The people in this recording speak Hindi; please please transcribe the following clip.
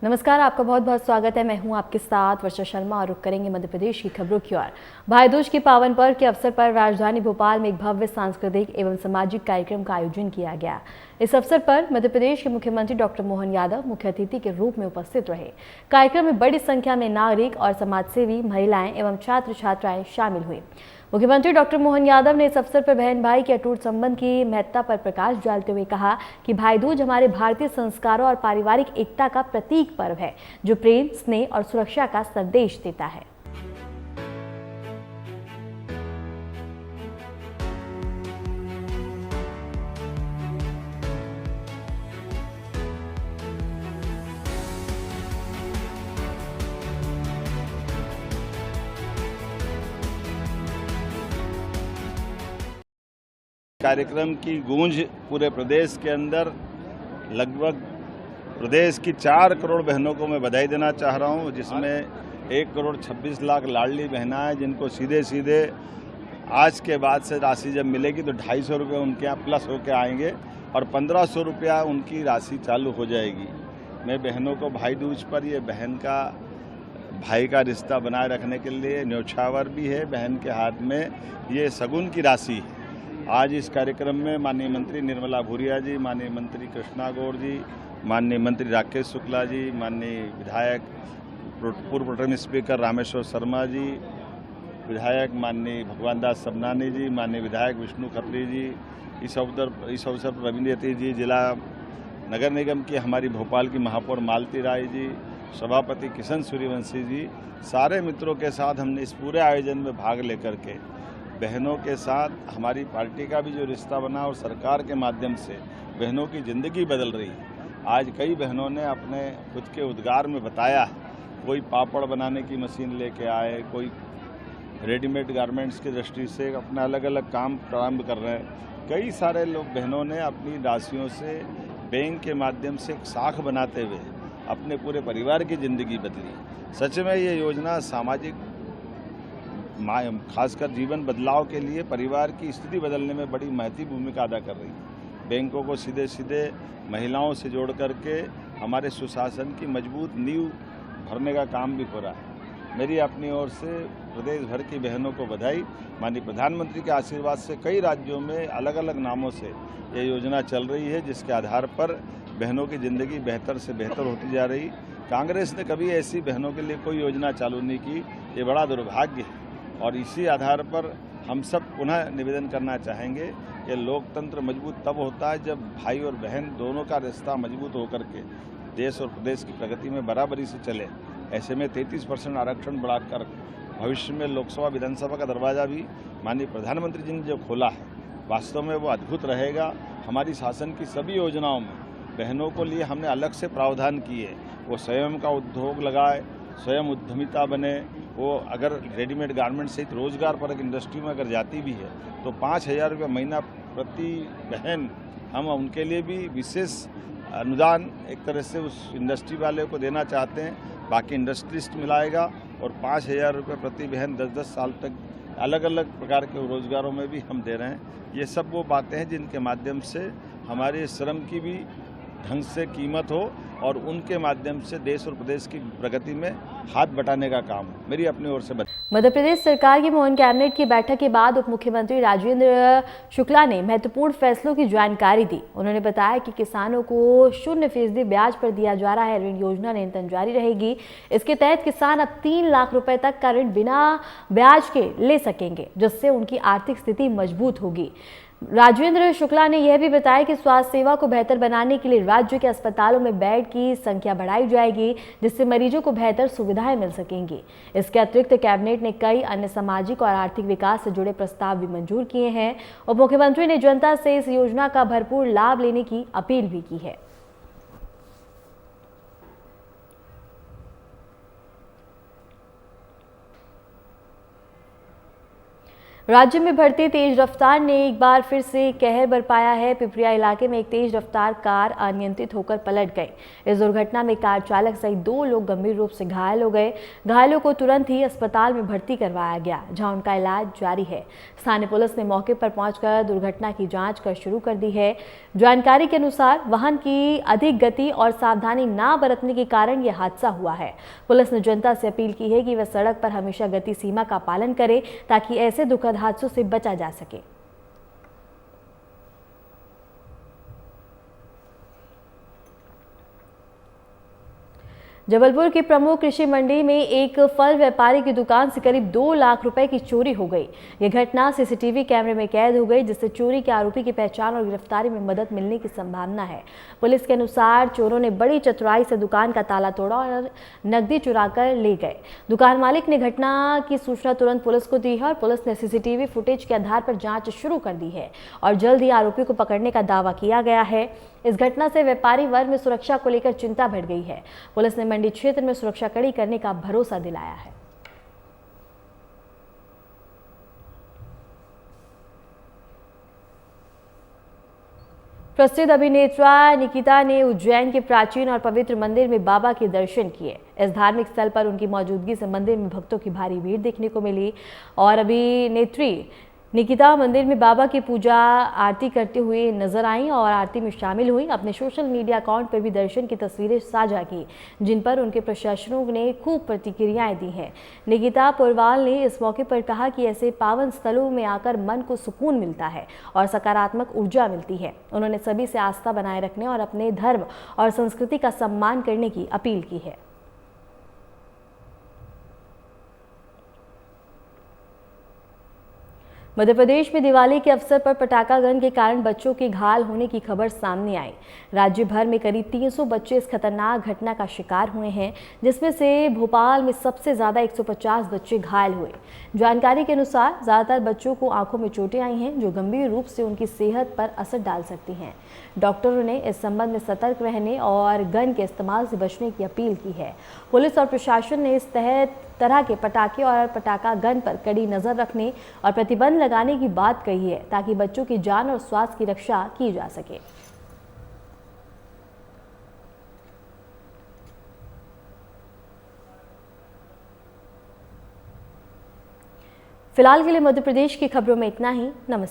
नमस्कार, आपका बहुत बहुत स्वागत है। मैं हूं आपके साथ वर्षा शर्मा और रुक करेंगे मध्य प्रदेश की खबरों की ओर। भाई दूज के पावन पर्व के अवसर पर राजधानी भोपाल में एक भव्य सांस्कृतिक एवं सामाजिक कार्यक्रम का आयोजन किया गया। इस अवसर पर मध्य प्रदेश के मुख्यमंत्री डॉक्टर मोहन यादव मुख्य अतिथि के रूप में उपस्थित रहे। कार्यक्रम में बड़ी संख्या में नागरिक और समाजसेवी, महिलाएं एवं छात्र छात्राएं शामिल हुए। मुख्यमंत्री डॉक्टर मोहन यादव ने इस अवसर पर बहन भाई के अटूट संबंध की महत्ता पर प्रकाश डालते हुए कहा कि भाई दूज हमारे भारतीय संस्कारों और पारिवारिक एकता का प्रतीक पर्व है, जो प्रेम, स्नेह और सुरक्षा का संदेश देता है। कार्यक्रम की गूंज पूरे प्रदेश के अंदर लगभग प्रदेश की 4 करोड़ बहनों को मैं बधाई देना चाह रहा हूं, जिसमें 1 करोड़ 26 लाख लाडली बहनाएं जिनको सीधे सीधे आज के बाद से राशि जब मिलेगी तो 250 रुपये उनके यहाँ प्लस होकर आएंगे और 1500 रुपया उनकी राशि चालू हो जाएगी। मैं बहनों को भाई दूज पर ये बहन का भाई का रिश्ता बनाए रखने के लिए न्योछावर भी है। बहन के हाथ में ये शगुन की राशि है। आज इस कार्यक्रम में माननीय मंत्री निर्मला भूरिया जी, माननीय मंत्री कृष्णा गौर जी, माननीय मंत्री राकेश शुक्ला जी, माननीय विधायक पूर्व प्रोटेम स्पीकर रामेश्वर शर्मा जी, विधायक माननीय भगवान दास सबनानी जी, माननीय विधायक विष्णु खत्री जी, इस अवसर पर रविंद्र यती जी, जिला नगर निगम की हमारी भोपाल की महापौर मालती राय जी, सभापति किशन सूर्यवंशी जी, सारे मित्रों के साथ हमने इस पूरे आयोजन में भाग लेकर के बहनों के साथ हमारी पार्टी का भी जो रिश्ता बना और सरकार के माध्यम से बहनों की ज़िंदगी बदल रही है। आज कई बहनों ने अपने खुद के उद्गार में बताया है, कोई पापड़ बनाने की मशीन लेके आए, कोई रेडीमेड गारमेंट्स की दृष्टि से अपना अलग अलग काम प्रारंभ कर रहे हैं। कई सारे लोग बहनों ने अपनी राशियों से बैंक के माध्यम से एक साख बनाते हुए अपने पूरे परिवार की ज़िंदगी बदली। सच में ये योजना सामाजिक खासकर जीवन बदलाव के लिए परिवार की स्थिति बदलने में बड़ी महत्वपूर्ण भूमिका अदा कर रही है। बैंकों को सीधे सीधे महिलाओं से जोड़ करके हमारे सुशासन की मजबूत नींव भरने का काम भी हो रहा है। मेरी अपनी ओर से प्रदेश भर की बहनों को बधाई। माननीय प्रधानमंत्री के आशीर्वाद से कई राज्यों में अलग अलग नामों से ये योजना चल रही है, जिसके आधार पर बहनों की ज़िंदगी बेहतर से बेहतर होती जा रही। कांग्रेस ने कभी ऐसी बहनों के लिए कोई योजना चालू नहीं की, ये बड़ा दुर्भाग्य है। और इसी आधार पर हम सब पुनः निवेदन करना चाहेंगे कि लोकतंत्र मजबूत तब होता है जब भाई और बहन दोनों का रिश्ता मजबूत होकर के देश और प्रदेश की प्रगति में बराबरी से चले। ऐसे में 33% आरक्षण बढ़ाकर भविष्य में लोकसभा विधानसभा का दरवाज़ा भी माननीय प्रधानमंत्री जी ने जो खोला है, वास्तव में वो अद्भुत रहेगा। हमारी शासन की सभी योजनाओं में बहनों को लिए हमने अलग से प्रावधान किए। वो स्वयं का उद्योग लगाए, स्वयं उद्यमिता बने। वो अगर रेडीमेड गारमेंट सहित रोजगार पर एक इंडस्ट्री में अगर जाती भी है तो 5000 रुपये महीना प्रति बहन हम उनके लिए भी विशेष अनुदान एक तरह से उस इंडस्ट्री वाले को देना चाहते हैं। बाकी इंडस्ट्रिस्ट मिलाएगा और 5000 रुपये प्रति बहन 10-10 साल तक अलग अलग प्रकार के रोजगारों में भी हम दे रहे हैं। ये सब वो बातें हैं जिनके माध्यम से हमारे श्रम की भी ढंग से कीमत हो और उनके माध्यम से देश और प्रदेश की प्रगति में हाथ बटाने का काम हो। मेरी अपनी ओर से मध्य प्रदेश सरकार की मोहन कैबिनेट की बैठक के बाद उप मुख्यमंत्री राजेंद्र शुक्ला ने महत्वपूर्ण फैसलों की जानकारी दी। उन्होंने बताया कि किसानों को 0% ब्याज पर दिया जा रहा है ऋण योजना निरंतर जारी रहेगी। इसके तहत किसान अब 3 लाख रुपए तक का ऋण बिना ब्याज के ले सकेंगे, जिससे उनकी आर्थिक स्थिति मजबूत होगी। राजेंद्र शुक्ला ने यह भी बताया कि स्वास्थ्य सेवा को बेहतर बनाने के लिए राज्य के अस्पतालों में बेड की संख्या बढ़ाई जाएगी, जिससे मरीजों को बेहतर सुविधाएं मिल सकेंगी। इसके अतिरिक्त कैबिनेट ने कई अन्य सामाजिक और आर्थिक विकास से जुड़े प्रस्ताव भी मंजूर किए हैं। उप मुख्यमंत्री ने जनता से इस योजना का भरपूर लाभ लेने की अपील भी की है। राज्य में बढ़ती तेज रफ्तार ने एक बार फिर से कहर बरपाया है। पिपरिया इलाके में एक तेज रफ्तार कार अनियंत्रित होकर पलट गई। इस दुर्घटना में कार चालक सहित 2 लोग गंभीर रूप से घायल हो गए। घायलों को तुरंत ही अस्पताल में भर्ती करवाया गया, जहां उनका इलाज जारी है। स्थानीय पुलिस ने मौके पर पहुंचकर दुर्घटना की जांच शुरू कर दी है। जानकारी के अनुसार वाहन की अधिक गति और सावधानी न बरतने के कारण यह हादसा हुआ है। पुलिस ने जनता से अपील की है कि वह सड़क पर हमेशा गति सीमा का पालन करें, ताकि ऐसे दुखद हादसों से बचा जा सके। जबलपुर की प्रमुख कृषि मंडी में एक फल व्यापारी की दुकान से करीब 2 लाख रुपए की चोरी हो गई। यह घटना सीसीटीवी कैमरे में कैद हो गई, जिससे चोरी के आरोपी की पहचान और गिरफ्तारी में मदद मिलने की संभावना है। पुलिस के अनुसार चोरों ने बड़ी चतुराई से दुकान का ताला तोड़ा और नकदी चुरा कर ले गए। दुकान मालिक ने घटना की सूचना तुरंत पुलिस को दी है और पुलिस ने सीसीटीवी फुटेज के आधार पर जाँच शुरू कर दी है और जल्द ही आरोपी को पकड़ने का दावा किया गया है। इस घटना से व्यापारी वर्ग में सुरक्षा को लेकर चिंता बढ़ गई है। पुलिस ने मंडी क्षेत्र में सुरक्षा कड़ी करने का भरोसा दिलाया है। प्रसिद्ध अभिनेत्रा निकिता ने उज्जैन के प्राचीन और पवित्र मंदिर में बाबा के दर्शन किए। इस धार्मिक स्थल पर उनकी मौजूदगी से मंदिर में भक्तों की भारी भीड़ देखने को मिली और अभिनेत्री निकिता मंदिर में बाबा की पूजा आरती करते हुए नजर आई और आरती में शामिल हुई। अपने सोशल मीडिया अकाउंट पर भी दर्शन की तस्वीरें साझा की, जिन पर उनके प्रशंसकों ने खूब प्रतिक्रियाएं दी हैं। निकिता पुरवाल ने इस मौके पर कहा कि ऐसे पावन स्थलों में आकर मन को सुकून मिलता है और सकारात्मक ऊर्जा मिलती है। उन्होंने सभी से आस्था बनाए रखने और अपने धर्म और संस्कृति का सम्मान करने की अपील की है। मध्य प्रदेश में दिवाली के अवसर पर पटाखा गन के कारण बच्चों के घायल होने की खबर सामने आई। राज्य भर में करीब 300 बच्चे इस खतरनाक घटना का शिकार हुए हैं, जिसमें से भोपाल में सबसे ज्यादा 150 बच्चे घायल हुए। जानकारी के अनुसार ज्यादातर बच्चों को आंखों में चोटें आई हैं, जो गंभीर रूप से उनकी सेहत पर असर डाल सकती हैं। डॉक्टरों ने इस संबंध में सतर्क रहने और गन के इस्तेमाल से बचने की अपील की है। पुलिस और प्रशासन ने इस तरह के पटाखे और पटाखा गन पर कड़ी नजर रखने और प्रतिबंध लगाने की बात कही है, ताकि बच्चों की जान और स्वास्थ्य की रक्षा की जा सके। फिलहाल के लिए मध्य प्रदेश की खबरों में इतना ही। नमस्कार।